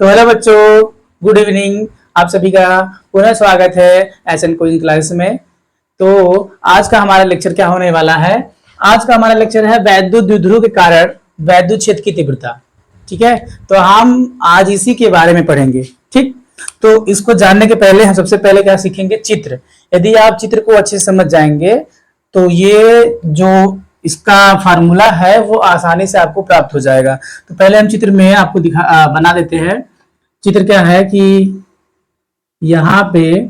तो हेलो बच्चों, good evening. आप सभी का पुनः स्वागत है एसएन कोचिंग क्लास में। तो आज का हमारा लेक्चर क्या होने वाला है? आज का हमारा लेक्चर है वैद्युत द्विध्रुव के कारण वैद्युत क्षेत्र की तीव्रता। ठीक है, तो हम आज इसी के बारे में पढ़ेंगे। ठीक, तो इसको जानने के पहले हम सबसे पहले क्या सीखेंगे? चित्र। यदि आप चित्र को अच्छे से समझ जाएंगे तो ये जो इसका फार्मूला है वो आसानी से आपको प्राप्त हो जाएगा। तो पहले हम चित्र में आपको बना देते हैं। चित्र क्या है कि यहाँ पे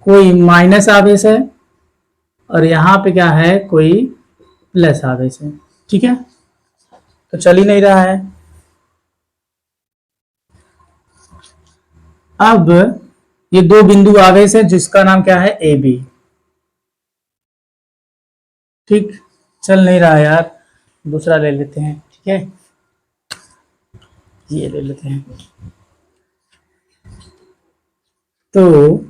कोई माइनस आवेश है और यहाँ पे क्या है, कोई प्लस आवेश है। ठीक है, तो चल ही नहीं रहा है। अब ये दो बिंदु आवेश है जिसका नाम क्या है? A B. ठीक, चल नहीं रहा यार, दूसरा ले लेते हैं। ठीक है, ये ले लेते हैं। तो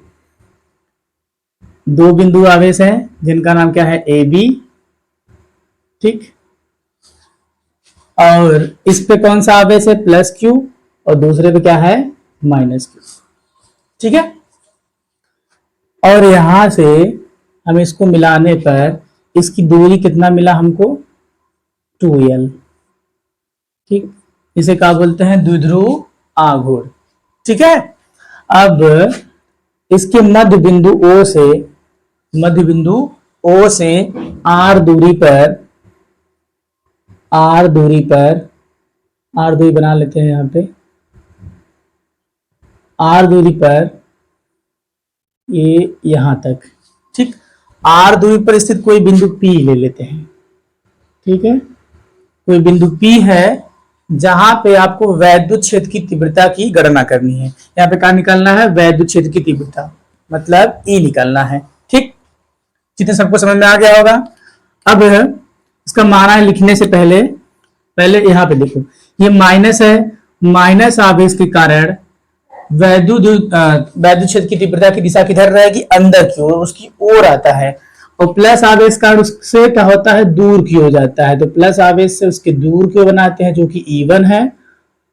दो बिंदु आवेश हैं जिनका नाम क्या है? A B. ठीक, और इस पे कौन सा आवेश है? प्लस क्यू, और दूसरे पे क्या है? Minus Q. ठीक है, और यहां से हम इसको मिलाने पर इसकी दूरी कितना मिला हमको? 2l। ठीक, इसे क्या बोलते हैं? द्विध्रुव आघूर्ण। ठीक है, अब इसके मध्य बिंदु O से R दूरी बना लेते हैं। यहाँ पे R दूरी पर ये यहां तक। ठीक, R दूरी पर स्थित कोई बिंदु P ले लेते हैं। ठीक है, कोई बिंदु P है जहां पे आपको वैद्युत क्षेत्र की तीव्रता की गणना करनी है। यहाँ पे क्या निकालना है? वैद्युत क्षेत्र की तीव्रता, मतलब E निकालना है। ठीक, जितने सबको समझ में आ गया होगा। अब इसका माना लिखने से पहले यहाँ पे देखो, ये माइनस है। माइनस आवेश के कारण वैद्युत क्षेत्र की तीव्रता की दिशा किधर रहेगी? अंदर की ओर, उसकी ओर आता है। और प्लस आवेश का उससे क्या होता है? दूर की ओर जाता है। तो प्लस आवेश से उसके दूर की ओर बनाते हैं जो कि E1 है,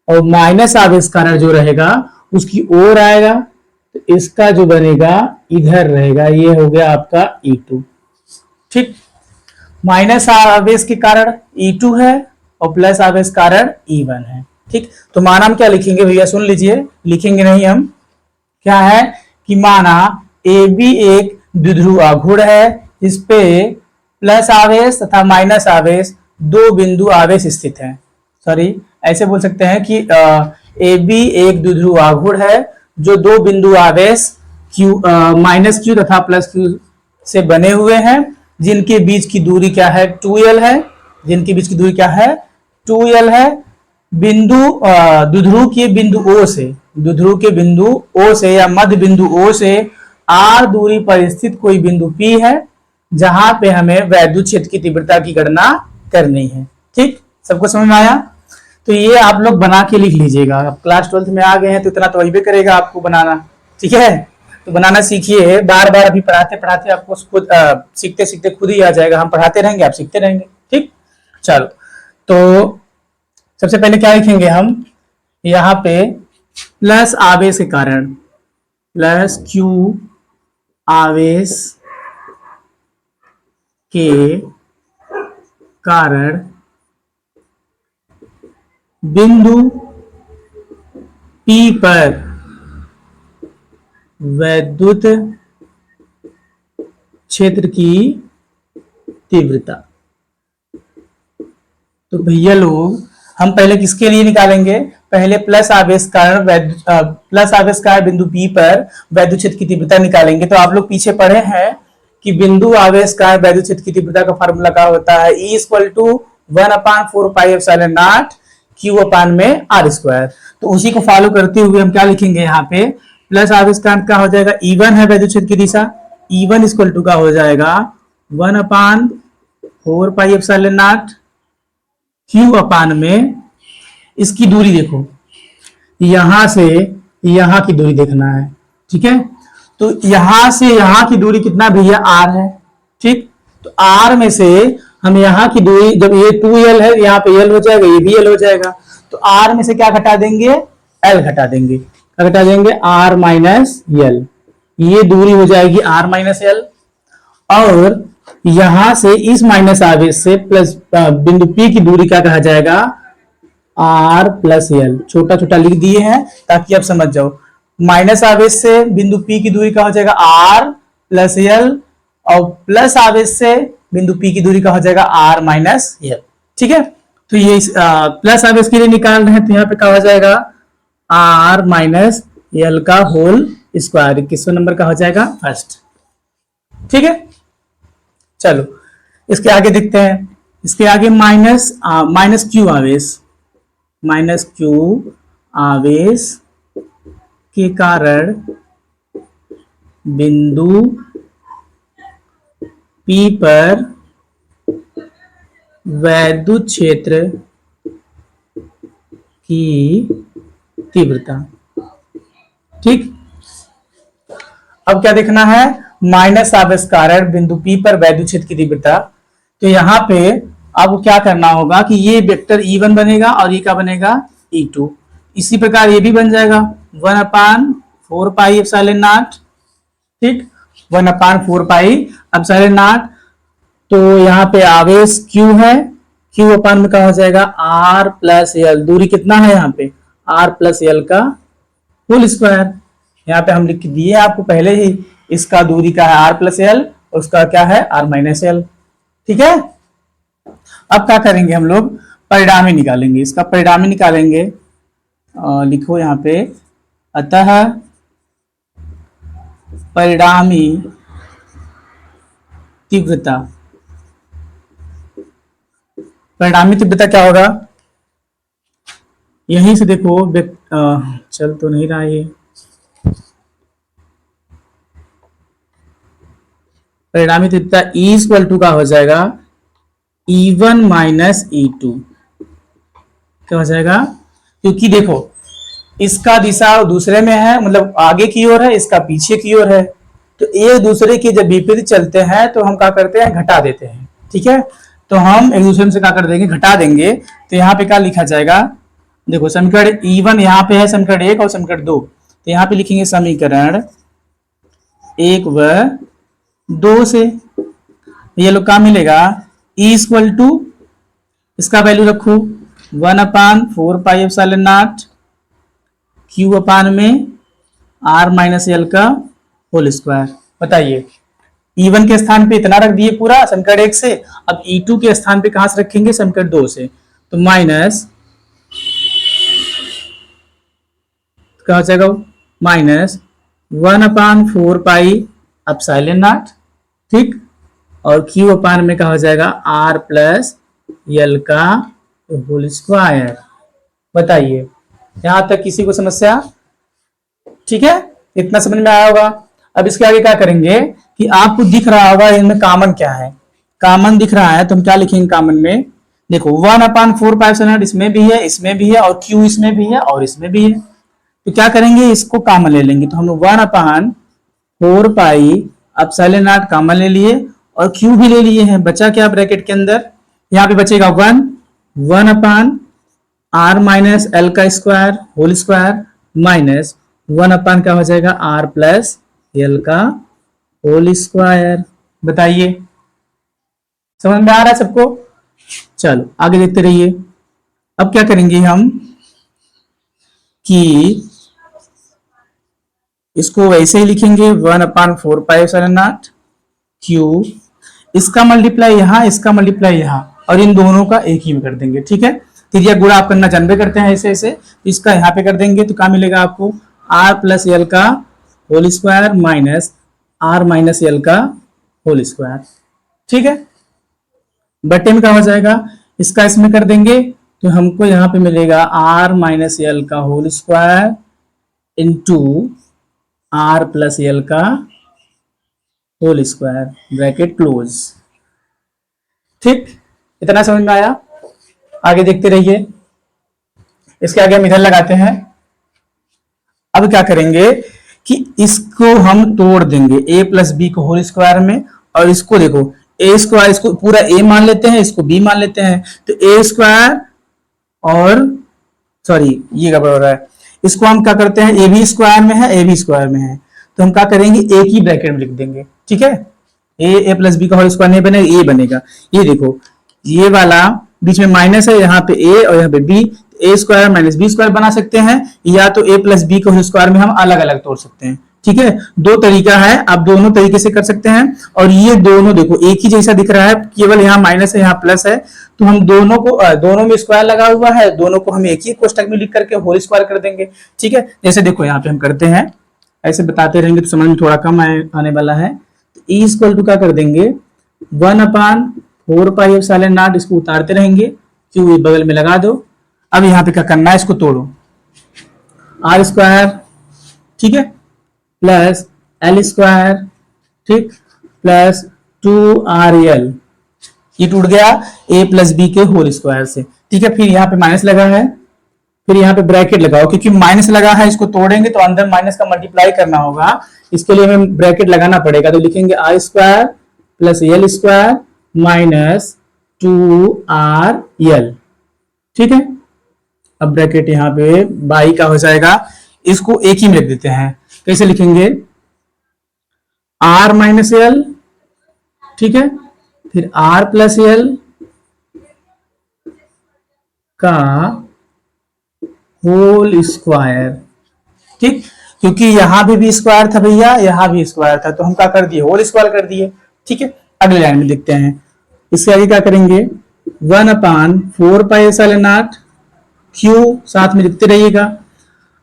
और माइनस आवेश कारण जो रहेगा उसकी ओर आएगा, तो इसका जो बनेगा इधर रहेगा। ये हो गया आपका E2। ठीक, माइनस आवेश के कारण E2 है और प्लस आवेश कारण E1 है। ठीक, तो माना हम क्या लिखेंगे भैया? सुन लीजिए, लिखेंगे नहीं हम। क्या है कि माना AB एक द्विध्रुव आघूर्ण है इस पे प्लस आवेश तथा माइनस आवेश दो बिंदु आवेश स्थित हैं। सॉरी, ऐसे बोल सकते हैं कि AB एक द्विध्रुव आघूर्ण है जो दो बिंदु आवेश माइनस क्यू तथा प्लस क्यू से बने हुए हैं, जिनके बीच की दूरी क्या है? 2l है। जिनके बीच की दूरी क्या है? 2l है। बिंदु द्विध्रुव के बिंदु O से या मध्य बिंदु O से R दूरी पर स्थित कोई बिंदु P है जहां पे हमें वैद्युत क्षेत्र की तीव्रता की गणना करनी है। ठीक, सबको समझ में आया? तो ये आप लोग बना के लिख लीजिएगा। आप क्लास 12 में आ गए हैं तो इतना तो वही करेगा आपको बनाना। ठीक है, तो बनाना सीखिए। बार बार अभी पढ़ाते पढ़ाते आपको खुद सीखते सीखते खुद ही आ जाएगा। हम पढ़ाते रहेंगे, आप सीखते रहेंगे। ठीक, चलो, तो सबसे पहले क्या लिखेंगे हम? यहाँ पे प्लस आवेश के कारण, प्लस क्यू आवेश के कारण बिंदु P पर वैद्युत क्षेत्र की तीव्रता। तो भैया लोग, हम पहले किसके लिए निकालेंगे? पहले प्लस आवेश कारण बिंदु P पर वैद्युत क्षेत्र की तीव्रता निकालेंगे। तो आप लोग पीछे पढ़े हैं कि बिंदु आवेश का वैद्युत क्षेत्र की तीव्रता का फार्मूला क्या होता है? E = 1/4πε0 Q/r²। तो उसी को फॉलो करते हुए हम क्या लिखेंगे? यहाँ पे प्लस आवेश कारण क्या हो जाएगा? E1 है वैद्युत क्षेत्र की दिशा। E1 = क्या हो जाएगा? 1/4πε0 Q/ में इसकी दूरी देखो, यहां से यहां की दूरी देखना है। ठीक है, तो यहां से यहां की दूरी कितना भैया? R है। ठीक, तो R में से हम यहाँ की दूरी, जब ये 2l है यहाँ पे l हो जाएगा, ये भी l हो जाएगा, तो r में से क्या घटा देंगे, l घटा देंगे। क्या घटा देंगे, r माइनस l, ये दूरी हो जाएगी r माइनस l। और यहां से इस माइनस आवेश से प्लस बिंदु P की दूरी क्या कहा जाएगा, r प्लस l। छोटा छोटा लिख दिए हैं ताकि आप समझ जाओ। माइनस आवेश से बिंदु P की दूरी का हो जाएगा r प्लस l, और प्लस आवेश से बिंदु P की दूरी का हो जाएगा r माइनस l। ठीक है, तो ये प्लस आवेश के लिए निकाल रहे हैं, तो यहाँ पे क्या हो जाएगा, r माइनस l का होल स्क्वायर। किसवें नंबर का हो जाएगा, फर्स्ट। ठीक है, चलो इसके आगे देखते हैं। इसके आगे माइनस क्यू आवेश, माइनस क्यू आवेश के कारण बिंदु P पर वैद्युत क्षेत्र की तीव्रता। ठीक, अब क्या देखना है, माइनस आवेश कारण बिंदु P पर वैद्युत क्षेत्र की तीव्रता। तो यहाँ पे अब क्या करना होगा कि ये वेक्टर E1 बनेगा और ये क्या बनेगा, E2। इसी प्रकार ये भी बन जाएगा 1/4 पाई एप्सिलॉन नॉट। ठीक, 1/4 पाई एप्सिलॉन नॉट। तो यहाँ पे आवेश Q है, Q अपान में क्या हो जाएगा, R प्लस L। दूरी कितना है यहाँ पे, R प्लस L का होल स्क्वायर। यहाँ पे हम लिख दिए आपको पहले ही, इसका दूरी का है R प्लस L, उसका क्या है R माइनस L। ठीक है, अब क्या करेंगे हम लोग, परिणामी निकालेंगे। इसका परिणामी निकालेंगे, लिखो यहाँ पे, अतः परिणामी तीव्रता। परिणामी तीव्रता क्या होगा, यहीं से देखो, चल तो नहीं रहा ये। परिणामी तीव्रता E इक्वल टू का हो जाएगा E1 माइनस E2। क्या हो जाएगा, क्योंकि देखो इसका दिशा दूसरे में है, मतलब आगे की ओर है, इसका पीछे की ओर है। तो एक दूसरे के जब विपरीत चलते हैं तो हम क्या करते हैं, घटा देते हैं। ठीक है, तो हम एक दूसरे से क्या कर देंगे, घटा देंगे। तो यहाँ पे क्या लिखा जाएगा, देखो समीकरण E1 यहाँ पे है, समीकरण 1 और समीकरण 2। तो यहाँ पे लिखेंगे समीकरण 1 व 2 से। ये लोग क्या मिलेगा, E इक्वल टू, इसका वैल्यू रखो 1/4 पाई एप्सिलॉन नॉट Q अपान में R माइनस L का होल स्क्वायर। बताइए, E1 के स्थान पे इतना रख दिए पूरा समीकरण 1 से, अब E2 के स्थान पे कहां से रखेंगे, समीकरण 2 से। तो माइनस क्या हो जाएगा, माइनस 1/4 पाई एप्सिलॉन नॉट। ठीक, और Q अपान में क्या हो जाएगा, R प्लस L का होल स्क्वायर। बताइए, यहां तक किसी को समस्या? ठीक है, इतना समझ में आया होगा। अब इसके आगे क्या करेंगे कि आपको दिख रहा होगा इनमें कॉमन क्या है। कॉमन दिख रहा है तो हम क्या लिखेंगे कॉमन में, देखो 1/4 पाई एप्सिलॉन नॉट इसमें भी है, इसमें भी है, और Q इसमें भी है और इसमें भी है। तो क्या करेंगे, इसको कॉमन ले लेंगे। तो हम 1/4 पाई एप्सिलॉन नॉट कॉमन ले लिए और Q भी ले लिए हैं। बचा क्या ब्रैकेट के अंदर, यहाँ पे बचेगा 1/R माइनस L का स्क्वायर होल स्क्वायर माइनस 1/ क्या हो जाएगा, R प्लस L का होल स्क्वायर। बताइए, समझ में आ रहा है सबको? चलो आगे देखते रहिए। अब क्या करेंगे हम कि इसको वैसे ही लिखेंगे 1/4 पाई एप्सिलॉन नॉट Q, इसका मल्टीप्लाई यहाँ, इसका मल्टीप्लाई यहाँ, और इन दोनों का एक ही में कर देंगे। ठीक है, तिरिया गुणा आप करना जानबे करते हैं ऐसे ऐसे। इसका यहाँ पे कर देंगे तो क्या मिलेगा आपको, R प्लस L का whole square minus R minus L का होल स्क्वायर। ठीक है, बटे में क्या हो जाएगा, इसका इसमें कर देंगे तो हमको यहाँ पे मिलेगा R माइनस L का whole square into R plus L का होल स्क्वायर, ब्रैकेट क्लोज। ठीक, इतना समझ में आया? आगे देखते रहिए। इसके आगे हम इधर लगाते हैं। अब क्या करेंगे कि इसको हम तोड़ देंगे a प्लस बी को होल स्क्वायर में, और इसको देखो a स्क्वायर, इसको पूरा a मान लेते हैं, इसको b मान लेते हैं। तो a स्क्वायर और सॉरी ये गड़बड़ हो रहा है, इसको हम क्या करते हैं, ए बी स्क्वायर में है, ए बी स्क्वायर में है, तो हम क्या करेंगे, एक ही ब्रैकेट में लिख देंगे, ठीक है। ए प्लस बी का होल स्क्वायर नहीं बनेगा, ए बनेगा। ये देखो ये वाला बीच में माइनस है, यहाँ पे ए और यहाँ पे बी, ए स्क्वायर माइनस बी स्क्वायर बना सकते हैं, या तो ए प्लस बी का होल स्क्वायर में हम अलग अलग तोड़ सकते हैं, ठीक है। दो तरीका है, आप दोनों तरीके से कर सकते हैं। और ये दोनों देखो एक ही जैसा दिख रहा है, केवल यहाँ माइनस है यहाँ प्लस है, तो हम दोनों को दोनों में स्क्वायर लगा हुआ है, दोनों को हम एक ही कोष्टक में लिख करके होल स्क्वायर कर देंगे, ठीक है। जैसे देखो यहाँ पे हम करते हैं, ऐसे बताते रहेंगे तो समझ में थोड़ा कम आने वाला है। तो ई इक्वल टू क्या कर देंगे, 1/4πε0, इसको उतारते रहेंगे, क्यों बगल में लगा दो। अब यहाँ पे क्या करना है, इसको तोड़ो, आर स्क्वायर, ठीक है, प्लस एल स्क्वायर, ठीक, प्लस 2RL, ये टूट गया ए प्लस बी के होल स्क्वायर से, ठीक है। फिर यहाँ पे माइनस लगा है, फिर यहाँ पे ब्रैकेट लगाओ, क्योंकि माइनस लगा है, इसको तोड़ेंगे तो अंदर माइनस का मल्टीप्लाई करना होगा, इसके लिए हमें ब्रैकेट लगाना पड़ेगा। तो लिखेंगे R square plus L square minus 2RL, ठीक है। अब ब्रैकेट यहाँ पे बाई का हो जाएगा, इसको एक ही में लिख देते हैं, कैसे लिखेंगे, आर माइनस एल, ठीक है, फिर आर प्लस एल का होल स्क्वायर, ठीक, क्योंकि यहां भी स्क्वायर था भैया, यहां भी स्क्वायर था, तो हम क्या कर दिए, होल स्क्वायर कर दिए, ठीक है। अगले लाइन में देखते हैं, इसके आगे क्या करेंगे, 1/4πε0 क्यू साथ में लिखते रहिएगा।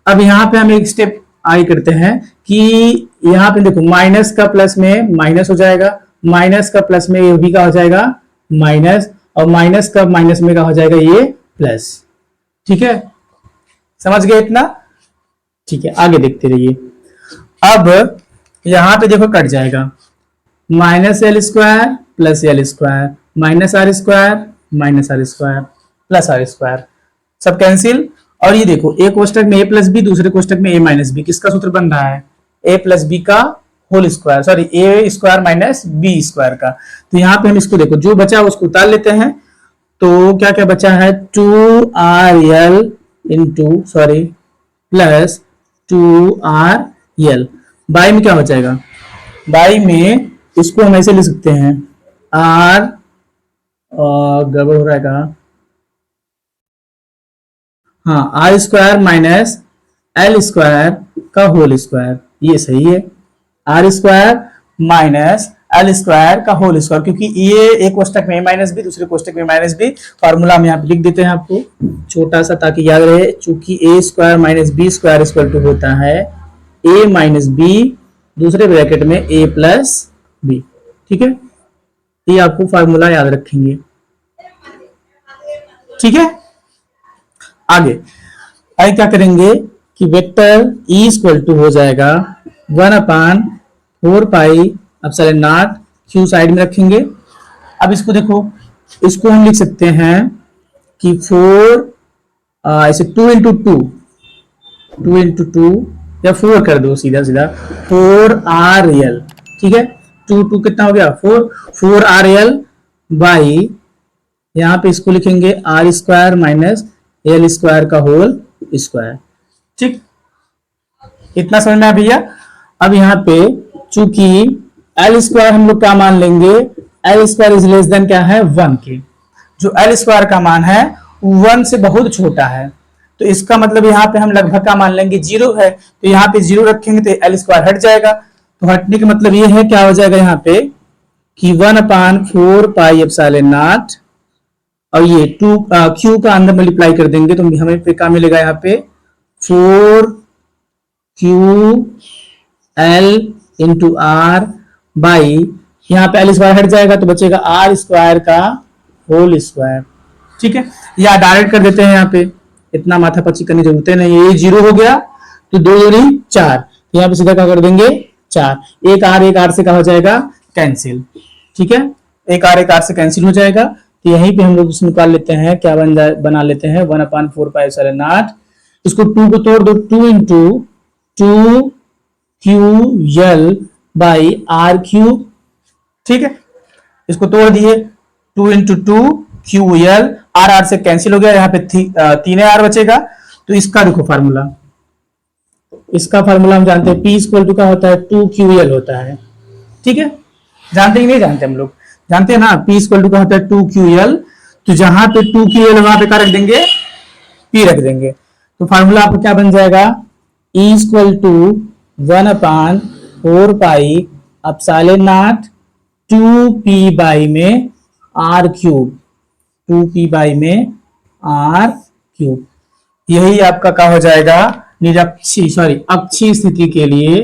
अब यहाँ पे हम एक स्टेप आगे करते हैं कि यहाँ पे देखो माइनस का प्लस में माइनस हो जाएगा, माइनस का प्लस में ये भी का हो जाएगा माइनस, और माइनस का माइनस में का हो जाएगा ये प्लस, ठीक है। समझ गए इतना, ठीक है। आगे देखते रहिए। अब यहाँ पे देखो कट जाएगा, minus L square plus L square minus R square minus R square plus R square, सब कैंसिल। और ये देखो एक कोष्टक में ए प्लस बी, दूसरे कोष्टक में ए माइनस बी, किसका सूत्र बन रहा है, ए प्लस बी का होल स्क्वायर, सॉरी ए स्क्वायर माइनस बी स्क्वायर का। तो यहाँ पे हम इसको देखो जो बचा उसको उतार लेते हैं, तो क्या क्या बचा है, 2RL into sorry plus 2RL, by में क्या हो जाएगा, बाई में इसको हम ऐसे लिख सकते हैं, आर गड़बड़ हो रहा है कहा, हाँ, R square minus L square का होल स्क्वायर, ये सही है, R square minus L square का होल स्क्वायर, क्योंकि ये एक कोष्टक में माइनस बी, दूसरे कोष्टक में माइनस बी, फॉर्मूला हम यहाँ पे लिख देते हैं आपको छोटा सा ताकि याद रहे, चूंकि A square minus B square equal to होता है ए माइनस बी, दूसरे ब्रैकेट में ए प्लस बी, ठीक है। ये आपको फॉर्मूला याद रखेंगे, ठीक है। आगे क्या करेंगे कि वेक्टर E इक्वल टू हो जाएगा 1/4πε0, क्यू साइड में रखेंगे। अब इसको देखो, इसको हम लिख सकते हैं कि 4 ऐसे 2 इंटू टू या 4 कर दो, सीधा सीधा 4RL, ठीक है। 2 कितना हो गया, 4RL बाई, यहाँ पे इसको लिखेंगे R square minus L square का होल स्क्वायर, ठीक, इतना समझ में आया भैया। अब यहाँ पे चूंकि एल स्क्वायर हम लोग क्या मान लेंगे, L square is less then क्या है 1 के, जो एल स्क्वायर का मान है 1 से बहुत छोटा है, तो इसका मतलब यहाँ पे हम लगभग का मान लेंगे 0 है, तो यहाँ पे 0 रखेंगे तो एल स्क्वायर हट जाएगा, तो हटने का मतलब ये है क्या हो जाएगा यहाँ पे कि 1/4πε0, और ये 2 क्यू का अंदर मल्टीप्लाई कर देंगे तो हमें पे क्या मिलेगा, यहाँ पे 4QL इंटू आर बाई, यहाँ पे एल स्क्वायर हट जाएगा तो बचेगा आर स्क्वायर का होल स्क्वायर, ठीक है। या डायरेक्ट कर देते हैं, यहाँ पे इतना माथापच्ची करने की जरूरत नहीं है, ये 0 हो गया तो 2 दूनी 4, यहाँ पे सीधा क्या कर देंगे 4, एक आर से क्या हो जाएगा कैंसिल, ठीक है, एक आर से कैंसिल हो जाएगा। तो यहीं पे हम लोग इसमें निकाल लेते हैं, क्या बना लेते हैं 1/4πε0, इसको 2 को तोड़ दो, 2 into 2QL by are cube, ठीक है, इसको तोड़ दिए, 2 इंटू 2QL, आर से कैंसिल हो गया, यहाँ पे 3 आर बचेगा, तो इसका देखो फार्मूला, इसका फार्मूला हम जानते हैं, P इक्वल टू का होता है 2QL होता है। ठीक है, जानते कि नहीं जानते? हम लोग जानते हैं ना, P इक्वल टू का होता है 2QL। तो जहां पे 2QL वहां पे क्या रख देंगे, P रख देंगे। तो फार्मूला आपको क्या बन जाएगा, E equal to 1/4 pi epsilon naught 2P by में R क्यूब, 2P बाई में R क्यूब। यही आपका क्या हो जाएगा, अक्षीय स्थिति के लिए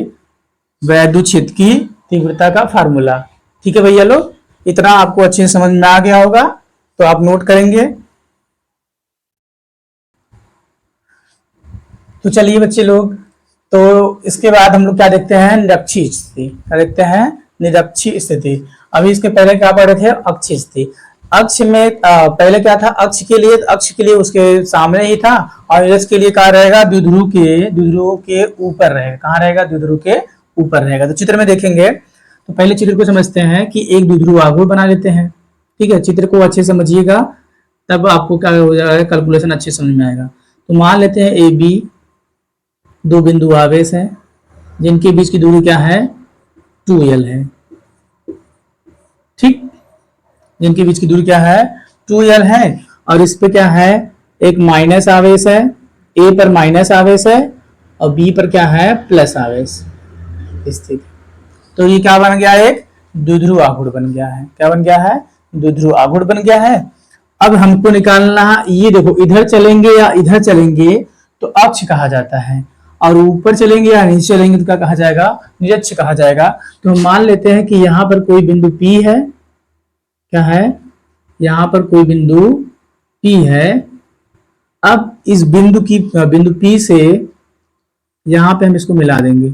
वैद्युत क्षेत्र की तीव्रता का फार्मूला। ठीक है भैया लोग, इतना आपको अच्छे से समझ में आ गया होगा, तो आप नोट करेंगे। तो चलिए बच्चे लोग, तो इसके बाद हम लोग क्या देखते हैं, निरक्षीय स्थिति। क्या देखते हैं, निरक्षीय स्थिति। अभी इसके पहले क्या पढ़ रहे थे, अक्षीय स्थिति। अक्ष में पहले क्या था, अक्ष के लिए उसके सामने ही था, और निरक्ष के लिए कहाँ रहेगा, द्विध्रुव के ऊपर रहेगा। कहाँ रहेगा, द्विध्रुव के ऊपर रहेगा। तो चित्र में देखेंगे, तो पहले चित्र को समझते हैं कि एक द्विध्रुव आघूर्ण बना लेते हैं। ठीक है, चित्र को अच्छे से समझिएगा, तब आपको क्या हो जाएगा, कैलकुलेशन अच्छे समझ में आएगा। तो मान लेते हैं ए बी दो बिंदु आवेश हैं, जिनके बीच की दूरी क्या है, 2L है। ठीक, जिनके बीच की दूरी क्या है, 2L है, और इस पे क्या है, एक माइनस आवेश है, ए पर माइनस आवेश है, और बी पर क्या है, प्लस आवेश स्थित। तो ये क्या बन गया, एक द्विध्रुव आघूर्ण बन गया है। क्या बन गया है, द्विध्रुव आघूर्ण बन गया है। अब हमको निकालना, ये देखो इधर चलेंगे या इधर चलेंगे तो अक्ष कहा जाता है, और ऊपर चलेंगे या नीचे चलेंगे तो क्या कहा जाएगा, निरक्ष कहा जाएगा। तो हम मान लेते हैं कि यहाँ पर कोई बिंदु P है। क्या है, यहाँ पर कोई बिंदु P है। अब इस बिंदु P से यहाँ पे हम इसको मिला देंगे।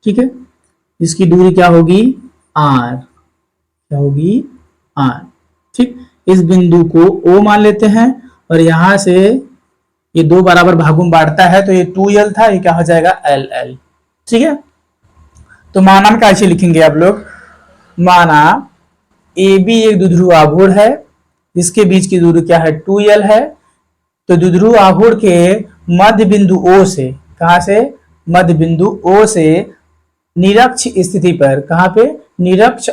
ठीक है, इसकी दूरी क्या होगी, R। क्या होगी, R। ठीक, इस बिंदु को O मान लेते हैं, और यहां से ये दो बराबर भागों में बांटता है, तो ये 2L था, ये क्या हो जाएगा, LL। ठीक है, तो माना में कैसे लिखेंगे आप लोग, माना AB एक द्विध्रुव आघूर्ण है, इसके बीच की दूरी क्या है, 2L है। तो द्विध्रुव आघूर्ण के मध्य बिंदु O से, कहां से, मध्य बिंदु O से निरक्ष स्थिति पर, कहां पे, निरक्ष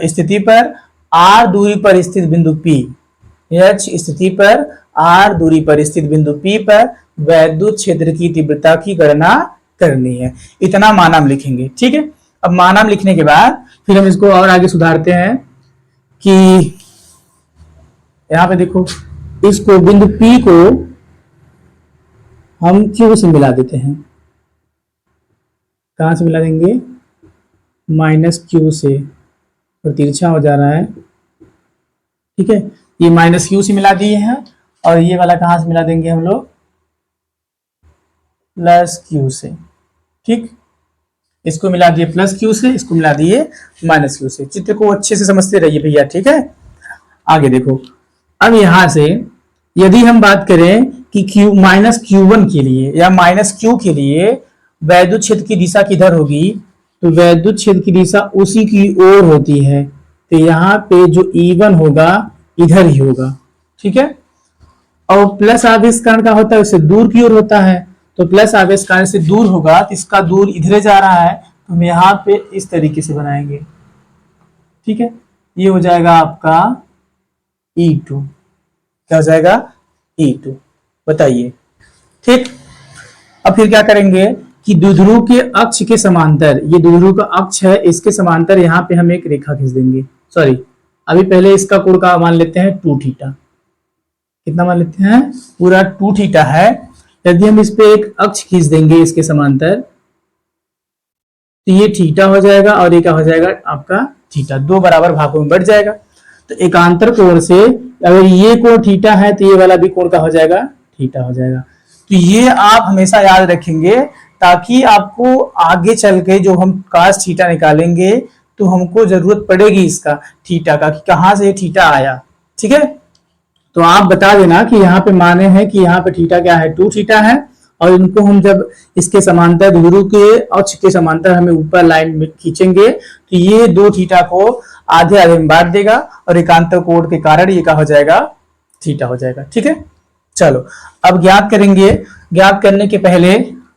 स्थिति पर R दूरी पर स्थित बिंदु P, निरक्ष स्थिति पर R दूरी पर स्थित बिंदु P पर वैद्युत क्षेत्र की तीव्रता की गणना करनी है। इतना मानाम लिखेंगे। ठीक है, अब मानाम लिखने के बाद फिर हम इसको और आगे सुधारते हैं कि यहां पे देखो, इसको बिंदु P को हम Q से मिला देते हैं। कहां से मिला देंगे, -Q से, और तिरछा हो जा रहा है। ठीक है, ये -Q से मिला दिए हैं, और ये वाला कहां से मिला देंगे हम लोग, +Q से। ठीक, इसको मिला दिए +Q से, इसको मिला दिए -Q से। चित्र को अच्छे से समझते रहिए भैया। ठीक है, आगे देखो, अब यहां से यदि हम बात करें कि -Q1 के लिए या -Q के लिए वैद्युत क्षेत्र की दिशा किधर होगी, तो वैद्युत क्षेत्र की दिशा उसी की ओर होती है। तो यहाँ पे जो E1 होगा इधर ही होगा। ठीक है, और प्लस आवेश कण का होता है उससे दूर की ओर होता है, तो प्लस आवेश कण से दूर होगा तो इसका दूर इधर जा रहा है, तो हम यहाँ पे इस तरीके से बनाएंगे। ठीक है, ये हो जाएगा आपका E2। क्या हो जाएगा, E2। बताइए। ठीक, अब फिर क्या करेंगे कि द्विध्रुव के अक्ष के समांतर, ये द्विध्रुव का अक्ष है, इसके समांतर यहाँ पे हम एक रेखा खींच देंगे। सॉरी, अभी पहले इसका कोण का मान लेते हैं 2θ। कितना मान लेते हैं, पूरा 2θ है। यदि हम इस पे एक अक्ष खींच देंगे इसके समांतर, तो ये थीटा हो जाएगा, और ये क्या हो जाएगा आपका थीटा, दो बराबर भागों में बढ़ जाएगा। तो एकांतर कोण से अगर ये कोण थीटा है, तो ये वाला भी कोण का हो जाएगा, थीटा हो जाएगा। तो ये आप हमेशा याद रखेंगे, ताकि आपको आगे चल के जो हम cos थीटा निकालेंगे तो हमको जरूरत पड़ेगी इसका थीटा का, कि कहां से थीटा आया। ठीक है, तो आप बता देना कि यहाँ पे माने हैं कि यहाँ पे थीटा क्या है, 2θ है, और इनको हम जब इसके समांतर द्विध्रुव के अक्ष के समांतर हमें ऊपर लाइन में खींचेंगे, तो ये 2θ को आधे आधे में बांट देगा, और एकांतर कोण के कारण ये क्या हो जाएगा, थीटा हो जाएगा। ठीक है, चलो अब ज्ञात करेंगे। ज्ञात करने के पहले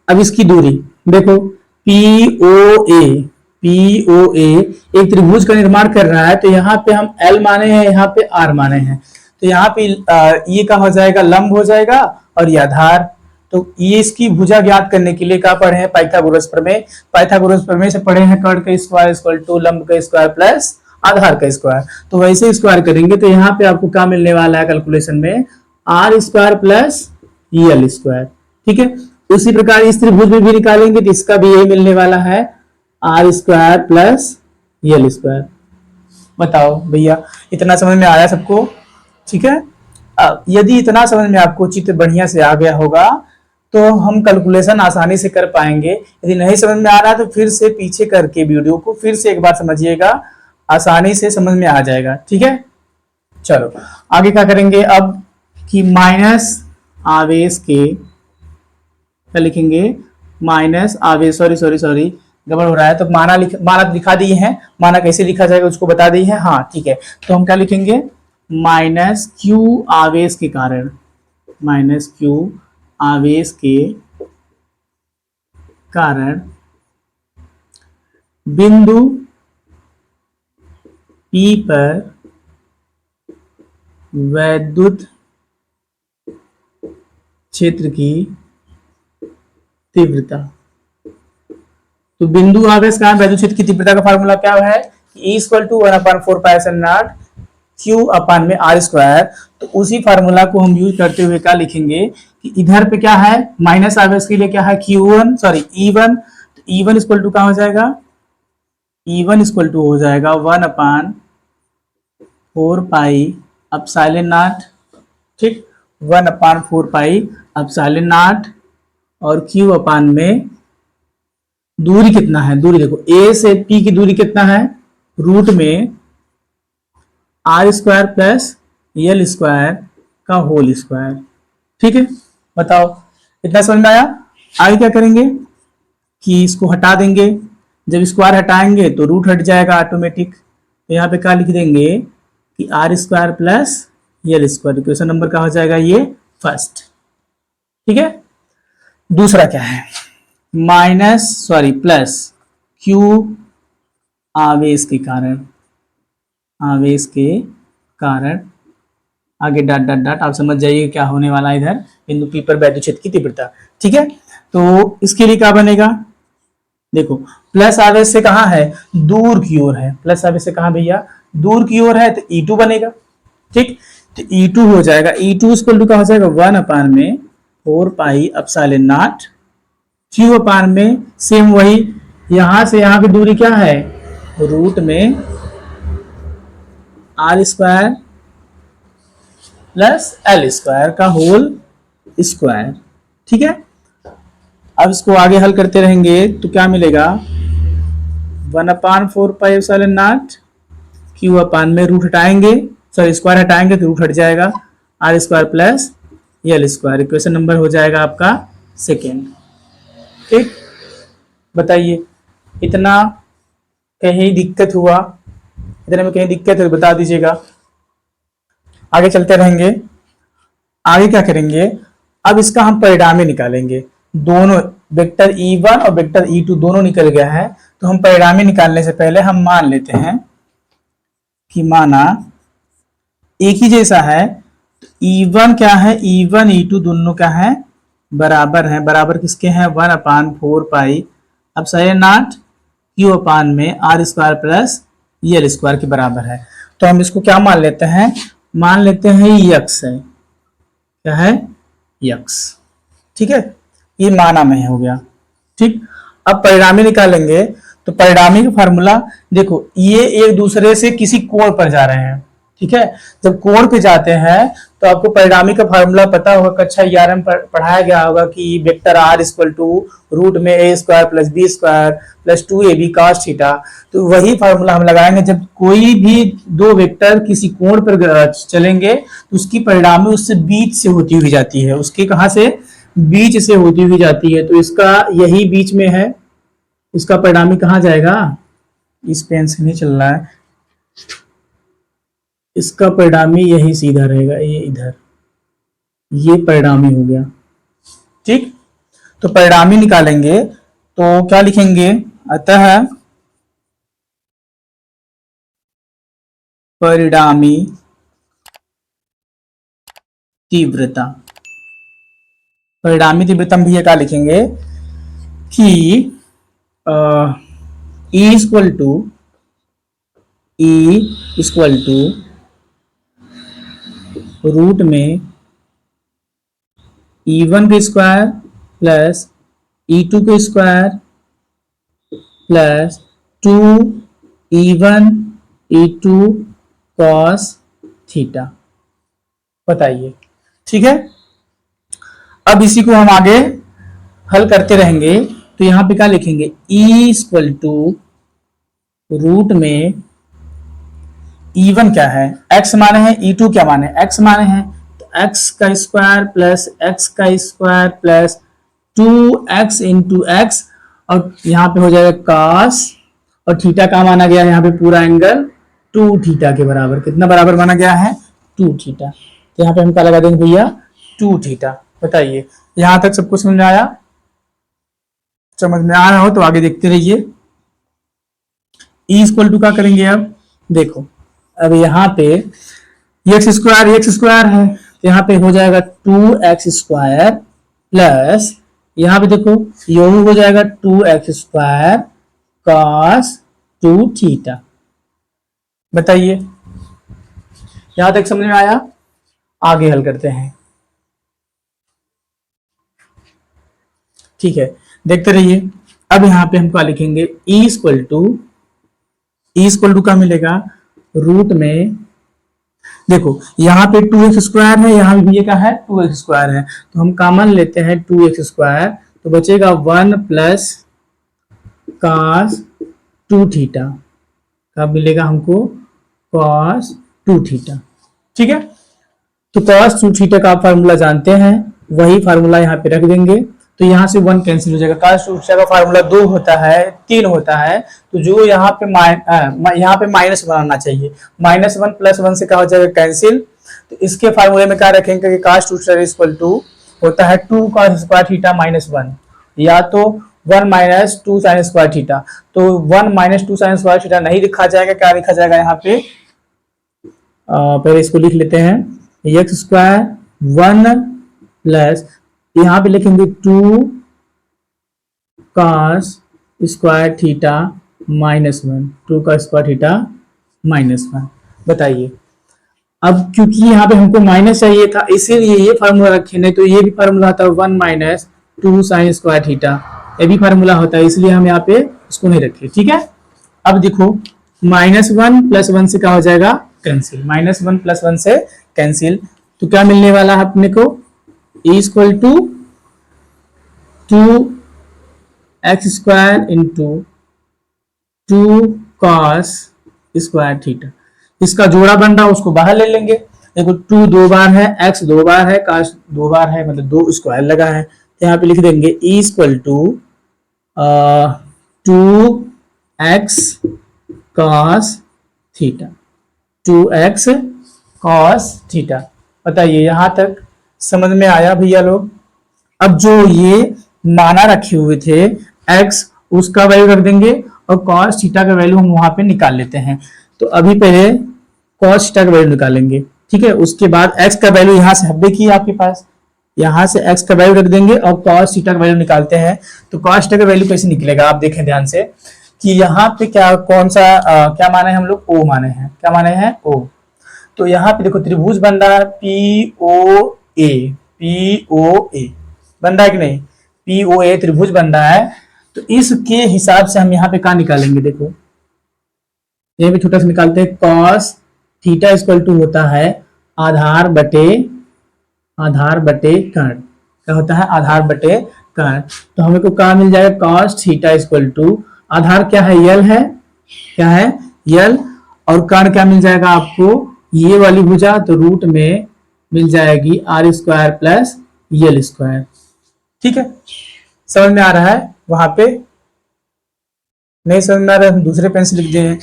अब इसकी दूरी देखो, पी ओ ए एक त्रिभुज का निर्माण कर रहा है, तो यहाँ पे हम एल माने हैं, यहाँ पे आर माने हैं, तो यहाँ पे ये का हो जाएगा लंब हो जाएगा और ये आधार। तो ये इसकी भुजा ज्ञात करने के लिए क्या पढ़े हैं, पाइथागोरस प्रमेय। पाइथागोरस प्रमेय से पढ़े हैं कर्ण का स्क्वायर इक्वल टू लंब का स्क्वायर प्लस आधार का स्क्वायर। तो वैसे स्क्वायर करेंगे तो यहाँ पे आपको क्या मिलने वाला है कैलकुलेशन में, R square plus L square. ठीक है, उसी प्रकार इस त्रिभुज में भी निकालेंगे तो इसका भी यही मिलने वाला है, R square plus L square. बताओ भैया इतना समझ में आया सबको? ठीक है, अब यदि इतना समझ में आपको चित्र बढ़िया से आ गया होगा तो हम कैलकुलेशन आसानी से कर पाएंगे। यदि नहीं समझ में आ रहा तो फिर से पीछे करके वीडियो को फिर से एक बार समझिएगा, आसानी से समझ में आ जाएगा। ठीक है, चलो आगे क्या करेंगे अब कि माइनस आवेश के क्या लिखेंगे, माइनस आवेश, सॉरी गड़बड़ हो रहा है, तो माना दिखा दिए हैं, माना कैसे लिखा जाएगा उसको बता दिए हैं। हाँ ठीक है, तो हम क्या लिखेंगे, माइनस क्यू आवेश के कारण, माइनस क्यू आवेश के कारण बिंदु P पर वैद्युत क्षेत्र की तीव्रता। तो बिंदु आवेश का वैद्युत क्षेत्र की तीव्रता का फार्मूला क्या है, E equal to 1/4 pi epsilon not Q upon में आर स्क्वायर। तो उसी फार्मूला को हम यूज करते हुए क्या लिखेंगे कि इधर पे क्या है, माइनस आवेश के लिए क्या है Q1 सॉरी E1, तो E1 इक्वल टू क्या हो जाएगा, E1 इक्वल टू हो जाएगा 1/4 पाई एप्सिलॉन नॉट, ठीक 1/4 पाई एप्सिलॉन नॉट, और Q अपान में दूरी कितना है, दूरी देखो A से P की दूरी कितना है, रूट में R square plus L square का होल स्क्वायर। ठीक है, बताओ इतना समझ में आया? आगे क्या करेंगे कि इसको हटा देंगे, जब स्क्वायर हटाएंगे तो रूट हट जाएगा ऑटोमेटिक। तो यहाँ पे क्या लिख देंगे कि R square plus L square. Equation number क्या हो जाएगा, ये फर्स्ट। ठीक है, दूसरा क्या है, प्लस क्यू आवेश के कारण, आवेश के कारण आगे डॉट डॉट डॉट, आप समझ जाइए क्या होने वाला है इधर, बिंदु P पर वैद्युत क्षेत्र की तीव्रता। ठीक है, तो इसके लिए क्या बनेगा, देखो प्लस आवेश से कहाँ है, दूर की ओर है, प्लस आवेश से कहाँ भैया, दूर की ओर है, तो E2 बनेगा। ठीक, तो E2 हो जाएगा, E2 इक्वल टू क्या हो जाएगा 1/4 pi epsilon not Q upon में सेम वही, यहां से यहां की दूरी क्या है, रूट में R square plus L square का होल स्क्वायर। ठीक है, अब इसको आगे हल करते रहेंगे तो क्या मिलेगा, 1/4 pi epsilon not Q upon में रूट हटाएंगे, सॉरी स्क्वायर हटाएंगे तो रूट हट जाएगा, R square plus L square. Equation number हो जाएगा आपका सेकेंड। ठीक, बताइए इतना कहीं दिक्कत हुआ, इतने में कहीं दिक्कत है बता दीजिएगा, आगे चलते रहेंगे। आगे क्या करेंगे, अब इसका हम परिणामी निकालेंगे, दोनों वेक्टर E1 और वेक्टर E2 दोनों निकल गया है, तो हम परिणामी निकालने से पहले हम मान लेते हैं कि माना एक ही जैसा है, तो E1 क्या है, E1 E2 दोनों क्या है, बराबर है, बराबर किसके हैं, 1/4 pi epsilon not Q upon में R square plus L square के बराबर है। तो हम इसको क्या मान लेते हैं, मान लेते हैं यक्स है, क्या है, यक्स। ठीक है, ये माना में हो गया। ठीक, अब परिणामी निकालेंगे, तो परिणामी का फार्मूला देखो, ये एक दूसरे से किसी कोण पर जा रहे हैं। ठीक है, जब कोण पे जाते हैं तो आपको परिणामी का फार्मूला पता होगा, कक्षा 11 में पढ़ाया गया होगा कि vector R equal to root में A square plus B square plus 2ab cos theta. तो वही फार्मूला हम लगाएंगे, जब कोई भी दो वेक्टर किसी कोण पर चलेंगे तो उसकी परिणामी उससे बीच से होती हुई जाती है, उसके कहां से, बीच से होती हुई जाती है। तो इसका यही बीच में है, इसका परिणामी कहां जाएगा, इस पेन से नहीं चल रहा है, इसका परिणामी यही सीधा रहेगा, ये इधर, ये परिणामी हो गया। ठीक, तो परिणामी निकालेंगे तो क्या लिखेंगे, अतः परिणामी तीव्रता। परिणामी तीव्रता में भैया क्या लिखेंगे कि E इक्वल टू रूट में E1 के स्क्वायर प्लस E2 के square plus 2E1 E2 cos theta. बताइए, ठीक है। अब इसी को हम आगे हल करते रहेंगे, तो यहां पे क्या लिखेंगे, E इक्वल टू रूट में E1 क्या है, x माने हैं, E2 क्या माने, x माने हैं, तो x का स्क्वायर प्लस x का square plus 2x into x, और यहाँ पे हो जाएगा cos, और थीटा का माना गया है यहाँ पे पूरा एंगल 2 थीटा के बराबर। कितना बराबर माना गया है, 2 थीटा। तो यहाँ पे हम क्या लगा देंगे भैया, 2 थीटा। बताइए, यहां तक सबको समझ में आया? समझ में आ रहा हो तो आगे देखते रहिए। E इक्वल टू क्या करेंगे, अब देखो, अब यहाँ पे एक्स स्क्वायर है, तो यहाँ पे हो जाएगा 2x स्क्वायर प्लस, यहाँ पे देखो यो हो जाएगा 2x स्क्वायर कॉस 2 थीटा। बताइए, यहां तक समझ में आया? आगे हल करते हैं, ठीक है, देखते रहिए। अब यहाँ पे हम क्या लिखेंगे, E इक्वल टू का मिलेगा रूट में, देखो यहाँ पे 2x स्क्वायर है, यहाँ भी का है 2x स्क्वायर है, तो हम कॉमन लेते हैं 2x स्क्वायर, तो बचेगा 1 प्लस कॉस 2 थीटा। कब मिलेगा हमको, कॉस 2 थीटा। ठीक है, तो cos 2 थीटा का आप फार्मूला जानते हैं, वही फार्मूला यहाँ पे रख देंगे, तो यहाँ से 1 कैंसिल हो जाएगा। cos 2 थीटा का फार्मूला 2 होता है, 3 होता है, तो जो यहाँ पे यहाँ पे माइनस बनाना चाहिए, -1 प्लस 1 से क्या हो जाएगा, कैंसिल। तो इसके फार्मूले में क्या रखेंगे कि cos 2 थीटा इक्वल टू होता है 2 cos स्क्वायर थीटा -1, या तो 1 माइनस 2 साइन स्क्वायर थीटा। तो 1 माइनस 2 साइन स्क्वायर थीटा नहीं लिखा जाएगा, क्या लिखा जाएगा यहाँ पे, पहले इसको लिख लेते हैं, एक्स स्क्वायर 1 प्लस, यहां पे लिखेंगे 2 cos स्क्वायर थीटा -1, 2 का स्क्वायर थीटा -1। बताइए, अब क्योंकि यहाँ पे हमको माइनस चाहिए था, इसीलिए ये फार्मूला रखे, नहीं तो ये भी फार्मूला होता है 1 माइनस 2 साइन स्क्वायर थीटा, ये भी फार्मूला होता है, इसलिए हम यहाँ पे इसको नहीं रखे। ठीक है, अब देखो -1 प्लस 1 से क्या हो जाएगा, कैंसिल, -1 प्लस 1 से कैंसिल। तो क्या मिलने वाला है अपने को, E equal to 2x square into 2 cos square theta. इसका जोड़ा बन रहा है, उसको बाहर ले लेंगे। देखो 2 2 बार है, x 2 बार है, cos 2 बार है, मतलब 2 स्क्वायर लगा है, तो यहाँ पे लिख देंगे E equal to 2x cos theta, 2x cos theta. बताइए, यहां तक समझ में आया भैया लोग? अब जो ये माना रखे हुए थे x, उसका वैल्यू रख देंगे, और cos थीटा का वैल्यू हम वहां पे निकाल लेते हैं। तो अभी पहले cos थीटा का वैल्यू निकालेंगे, ठीक है, उसके बाद x का वैल्यू यहां से हब्बे की आपके पास, यहां से x का वैल्यू रख देंगे और cos थीटा का वैल्यू निकालते हैं। तो cos थीटा का वैल्यू कैसे निकलेगा, आप देखें ध्यान से कि यहाँ पे क्या कौन सा क्या माने हैं हम लोग, O माने हैं, क्या माने हैं, O। तो यहाँ पे देखो त्रिभुज बन रहा है POA बन रहा है कि नहीं, POA त्रिभुज बन रहा है। तो इसके हिसाब से हम यहाँ पे क्या निकालेंगे, देखो ये भी छोटा सा निकालते हैं, cos थीटा इक्वल टू होता है आधार बटे कर्ण, क्या होता है, आधार बटे कर्ण। तो हमें को क्या मिल जाएगा, cos थीटा इक्वल टू, आधार क्या है, यल है, क्या है, यल, और कर्ण क्या मिल जाएगा आपको, ये वाली भुजा, तो रूट में मिल जाएगी r square plus L square. ठीक है, समझ में आ रहा है? वहां पे नहीं समझ में आ रहा है, हम दूसरे पेन से लिख दें,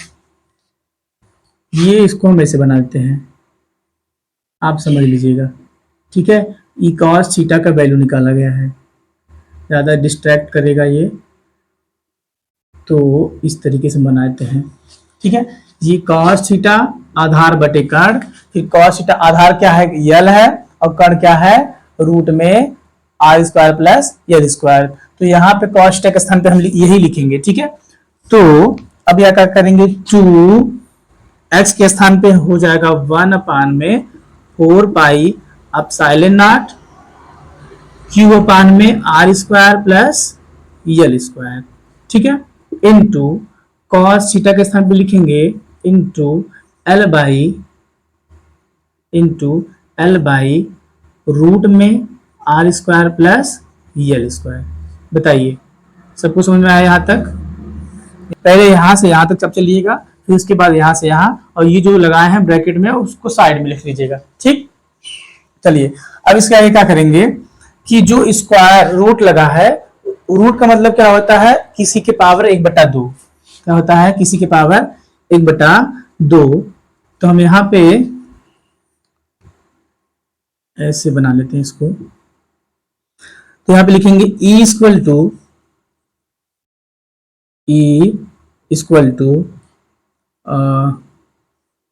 ये इसको हम ऐसे बना देते हैं, आप समझ लीजिएगा। ठीक है, ई कॉस थीटा का वैल्यू निकाला गया है। ज़्यादा डिस्ट्रैक्ट करेगा ये, तो इस तरीके से बनाते हैं। ठीक है, ये कॉस थीटा आधार बटे कर्ण, फिर कॉस थीटा आधार क्या है, यल है, और कर्ण क्या है, रूट में R square plus L square. तो यहाँ पे कॉस थीटा के स्थान पे हम यही लिखेंगे। ठीक है, तो अब यह क्या करेंगे, 2x के स्थान पे हो जाएगा 1 में 4 pi epsilon not Q upon में R square plus L square. ठीक है, इनटू कॉस थीटा के स्थान पे लिखेंगे इनटू एल बाई रूट में R square plus L square. बताइए सब कुछ समझ में आया यहाँ तक? पहले यहाँ से यहाँ तक सब चलिएगा, फिर उसके बाद यहाँ से यहाँ, और ये जो लगाए हैं ब्रैकेट में उसको साइड में लिख लीजिएगा। ठीक, चलिए अब इसके आगे क्या करेंगे कि जो स्क्वायर रूट लगा है, रूट का मतलब क्या होता है, किसी के पावर 1/2। क्या होता है, किसी के पावर 1/2। तो हम यहाँ पे ऐसे बना लेते हैं इसको। तो यहाँ पे लिखेंगे E equal to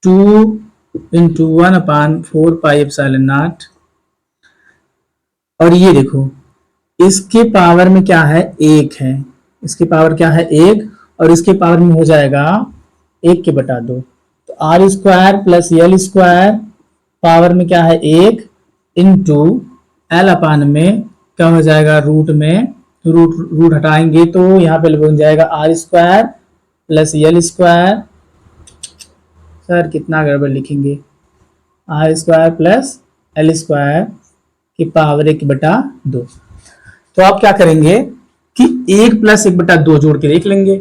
2 into 1/4 pi epsilon naught. और ये देखो इसके पावर में क्या है, 1 है, इसके पावर क्या है 1, और इसके पावर में हो जाएगा 1/2। तो R square plus L square power में क्या है 1 इंटू एल अपान में क्या हो जाएगा, रूट में, रूट हटाएंगे तो यहाँ पे बन जाएगा R square plus L square. Sir कितना गड़बड़ लिखेंगे, R square plus L square की पावर 1/2। तो आप क्या करेंगे कि 1 प्लस 1/2 जोड़ के देख लेंगे।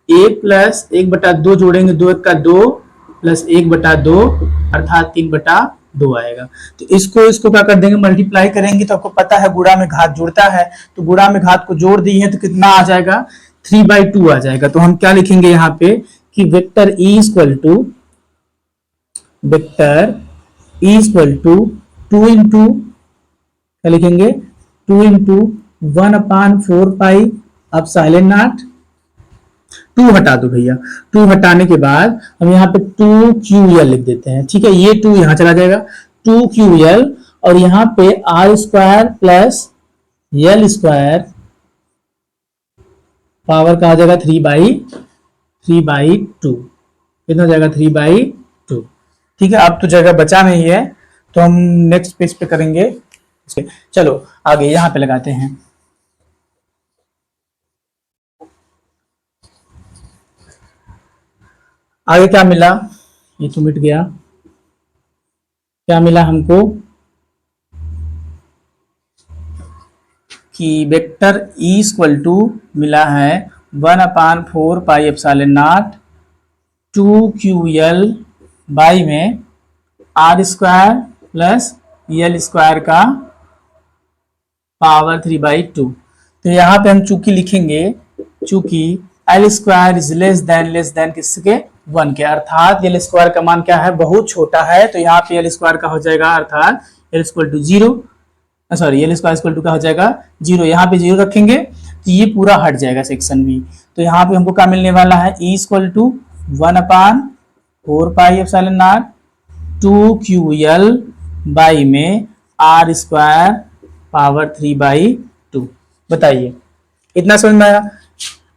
1 प्लस 1/2 जोड़ेंगे, 2 1 का 2 प्लस 1/2 अर्थात 3/2 आएगा। तो इसको क्या कर देंगे, मल्टीप्लाई करेंगे। तो आपको पता है गुणा में घात जुड़ता है, तो गुणा में घात को जोड़ दिए तो कितना आ जाएगा, 3/2 आ जाएगा। तो हम क्या लिखेंगे यहाँ पे कि vector E equal to 2 into क्या लिखेंगे, 2 इंटू 1/4 पाई एप्सिलॉन नॉट। 2 हटा दो भैया, 2 हटाने के बाद हम यहाँ पे 2ql लिख देते हैं। ठीक है, ये 2 यहाँ चला जाएगा, 2ql, और यहाँ पे R square plus L square power का आ जाएगा 3/2। कितना हो जाएगा, 3/2। ठीक है, अब तो जगह बचा नहीं है, तो हम नेक्स्ट पेज पे करेंगे। चलो आगे यहाँ पे लगाते हैं। आगे क्या मिला, ये तो मिट गया। क्या मिला हमको कि वेक्टर ई इक्वल टू मिला है 1/4 pi epsilon not 2ql by में R square plus L square का पावर 3/2। तो यहाँ पे हम चूंकि लिखेंगे, चूंकि L square is less than किसके, 1 के, अर्थात यल स्क्वायर का मान क्या है, बहुत छोटा है। तो यहाँ पे यल स्क्वायर का हो जाएगा, अर्थात L equal to 0, sorry L square equal to का हो जाएगा 0। यहाँ पे 0 रखेंगे तो ये पूरा हट जाएगा सेक्शन भी। तो यहाँ पे हमको क्या मिलने वाला है, E equal to 1/4 pi epsilon not 2ql by में आर स्क्वायर पावर 3/2। बताइए इतना समझ में आया?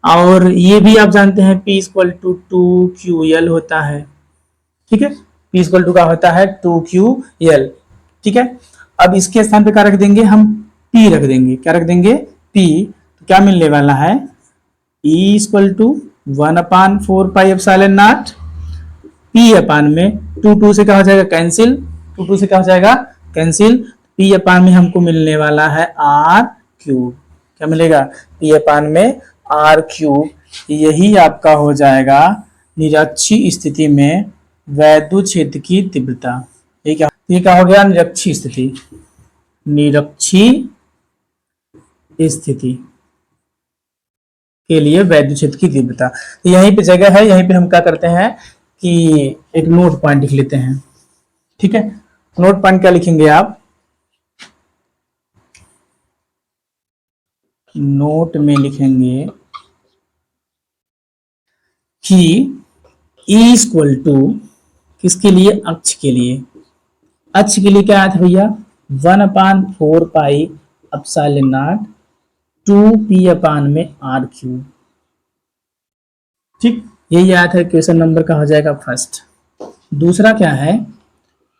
और ये भी आप जानते हैं P इक्वल टू 2ql होता है। ठीक है, P इक्वल टू का होता है 2ql। ठीक है, अब इसके स्थान पे क्या रख देंगे, हम P रख देंगे। क्या रख देंगे, P। तो क्या मिलने वाला है, E equal to 1/4 pi epsilon naught P upon में 2 से क्या हो जाएगा, कैंसिल, 2 से क्या हो जाएगा, कैंसिल। P अपान में हमको मिलने वाला है r3। क्या मिलेगा, P अपान में r3। यही आपका हो जाएगा निरक्षीय स्थिति में वैद्युत क्षेत्र की तीव्रता। ये क्या हो गया, निरक्षीय स्थिति, निरक्षीय स्थिति के लिए वैद्युत क्षेत्र की तीव्रता। तो यहीं पे जगह है, यहीं पे हम क्या करते हैं कि एक नोट पॉइंट लिख लेते हैं। ठीक है, नोट पॉइंट क्या लिखेंगे आप, नोट में लिखेंगे कि E इक्वल टू किसके लिए, अक्ष के लिए, अक्ष के लिए क्या आया था भैया 1/4 पाई एप्सिलॉन नॉट 2p अपान में r क्यूब। ठीक, यही आया था, क्वेश्चन नंबर का हो जाएगा फर्स्ट। दूसरा क्या है,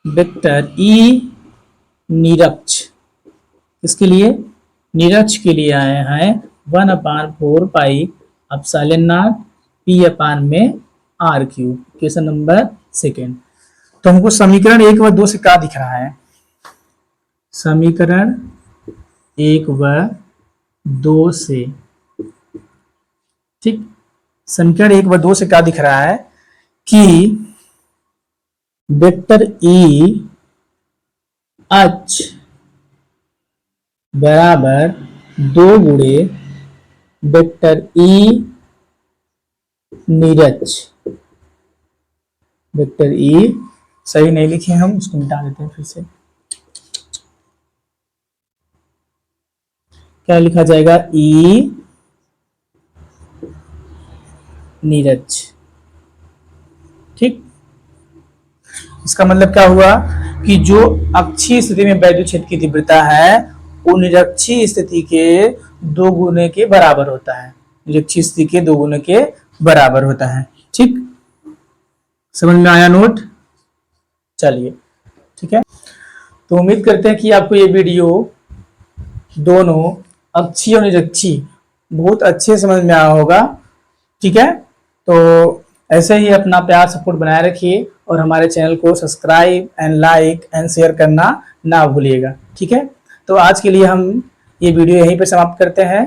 वेक्टर E निरक्ष, इसके लिए निरक्ष के लिए आए हैं 1/4 pi epsilon naught p upon में r cube. Question number second. तो हमको समीकरण 1 व 2 से क्या दिख रहा है, समीकरण 1 व 2 से, ठीक, समीकरण 1 व 2 से क्या दिख रहा है कि वेक्टर E अक्ष बराबर 2 गुणे वेक्टर E निरक्ष, वेक्टर E सही नहीं लिखे हम, उसको मिटा देते हैं फिर से। क्या लिखा जाएगा, E निरक्ष। ठीक, इसका मतलब क्या हुआ कि जो अक्षीय स्थिति में वैद्युत क्षेत्र की तीव्रता है वो निरक्षीय स्थिति के 2 गुने के बराबर होता है, निरक्षीय स्थिति के 2 गुने के बराबर होता है। ठीक, समझ में आया नोट, चलिए ठीक है। तो उम्मीद करते हैं कि आपको ये वीडियो दोनों अक्षीय और निरक्षीय बहुत अच्छे समझ में आया होगा। ठीक है, तो ऐसे ही अपना प्यार सपोर्ट बनाए रखिए और हमारे चैनल को subscribe and like and share करना ना भूलिएगा। ठीक है, तो आज के लिए हम ये वीडियो यहीं पे समाप्त करते हैं।